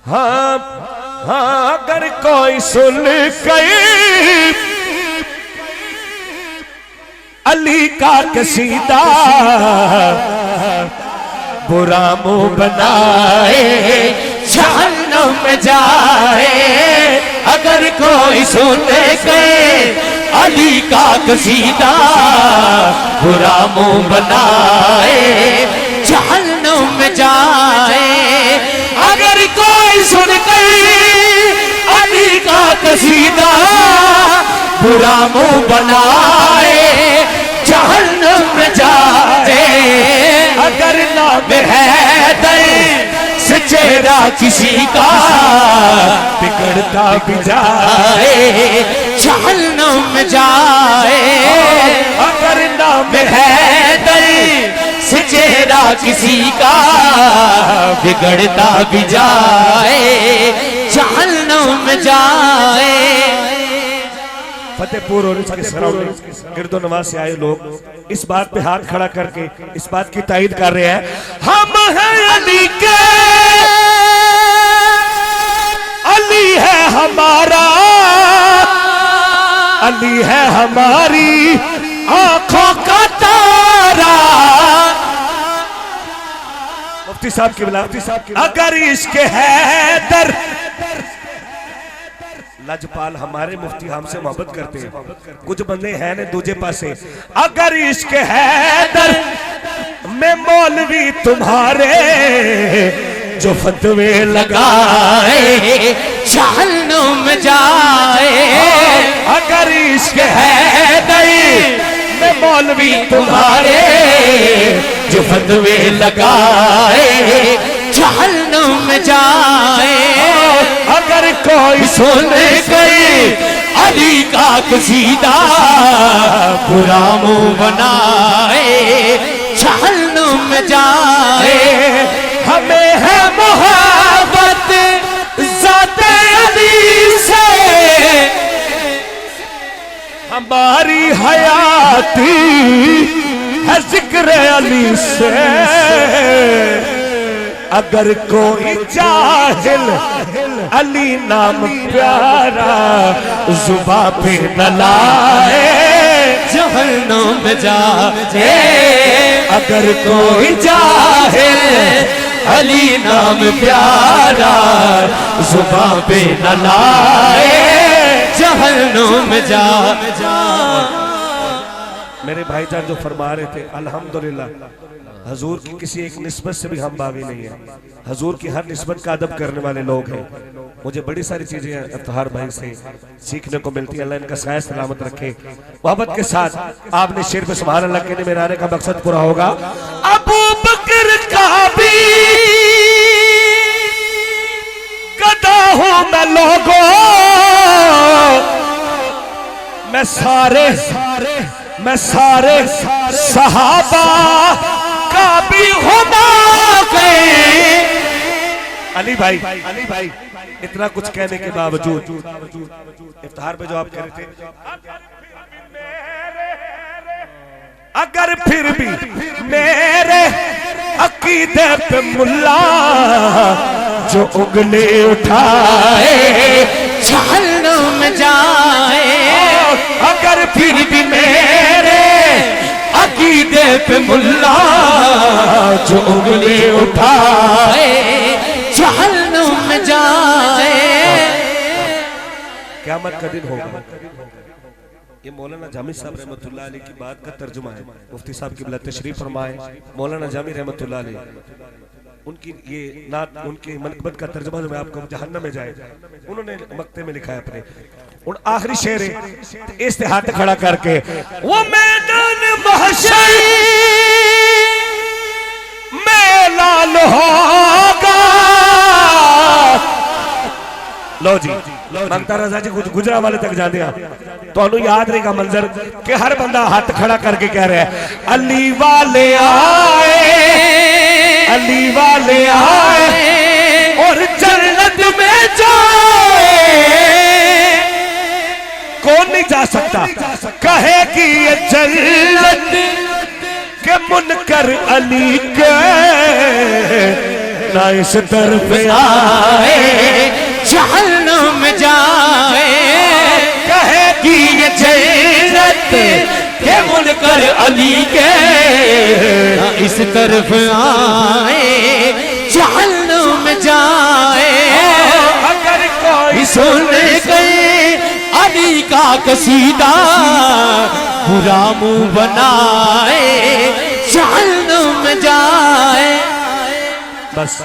हाँ हाँ अगर कोई सुन गई अली का कसीदा बुरा मुंह बनाए जहन्नम में जाए। अगर कोई सुन गए अली का कसीदा बुरा मुंह बनाए जहन्नम में जाए। अगर कोई सुन गई अली का कसीदा बुरा मुंह बनाए जहन्नम में जाए। अगर नाम है दर से चेहरा किसी का बिगड़ता भी जाए जहन्नम में जाए। अगर नाम है दर से चेहरा किसी का बिगड़ता भी जाए जहन्नम में जाए। फतेहपुर और इसके सराउंडिंग गिरदो नवाज से आए लोग इस बात पे हाथ खड़ा करके इस बात की तायीद कर रहे हैं, हम हैं अली के, अली है हमारा, अली है हमारी आंखों का तारा। मुफ्ती साहब की बिला, अगर इश्क है दर लजपाल हमारे मुफ्ती हमसे मोहब्बत करते हैं, कुछ बंदे हैं ने दूजे पासे। अगर इश्क है दर में मौलवी तुम्हारे जो फतवे लगाए जहन्नम में जाए। अगर इश्क है दर में मौलवी तुम्हारे जो फतवे लगाए जहन्नम में जाए। अगर कोई सुन गई अली का कसीदा बुरा मुंह बनाए जहन्नम में जाए। हमें है मोहब्बत ज़ाते अली से, हमारी हयाती है जिक्र अली से। अगर कोई जाहिल अली नाम प्यारा जुबा पे न लाए जहन्नम में जाए। अगर कोई जाहिल अली नाम प्यारा जुबा पे न लाए जहन्नम में जाए। मेरे भाईजान जो फरमा रहे थे अल्हम्दुलिल्लाह हजूर की किसी एक निस्बत से भी हम बागी नहीं है, हजूर की हर निस्बत का अदब करने वाले लोग हैं। मुझे बड़ी सारी चीजें इफ्तिखार भाई से सीखने को मिलती है। अल्लाह इनका साया सलामत रखे। मोहब्बत के साथ आपने शेर पे सुभान अल्लाह कहने मेरे आने का मकसद पूरा होगा। अबू बकर का भी गदा हूं मैं लोगों, मैं सारे सहाबा का भी होना गए। अली भाई इतना कुछ कहने के बावजूद इफ्तिहार पे जो आप कह रहे थे, अगर फिर भी मेरे अकीदे पे मुल्ला जो उंगली उठाए जहन्नम में जाए। अगर फिर भी मेरे अकीदे पे मुल्ला जो उंगली उठाए जहन्नम में जाए। क़यामत का दिन होगा। ये मौलाना जामी साहब रहमतुल्लाह अलैह की बात का तर्जुमा है। मुफ्ती साहब की बिला तशरीफ फरमाए मौलाना जामी रहमतुल्लाह अलैह उनकी ये नात उनकी मनकबत का तर्जुमा जो मैं आपको जहन्नम में जाए उन्होंने मक्ते में लिखा है अपने। और आखिरी शेर है इस हाथ खड़ा करके, वो मैदान महशर में लाल होगा। लो जी मंगता रजा जी गुजरा वाले तक जाते हैं तो याद रहेगा मंजर कि हर बंदा हाथ खड़ा करके कह रहा है अली वाले आए, अली वाले आए और जन्नत में जाए। कौन नहीं जा सकता कहे कि ये जन्नत के मुनकर अली के ना इस तरफ आए कर अली के इस तरफ आए जहन्नुम में जाए। अगर कोई सुनने गए अली का कसीदा बुरा मुंह बनाए जहन्नुम में जाए। बस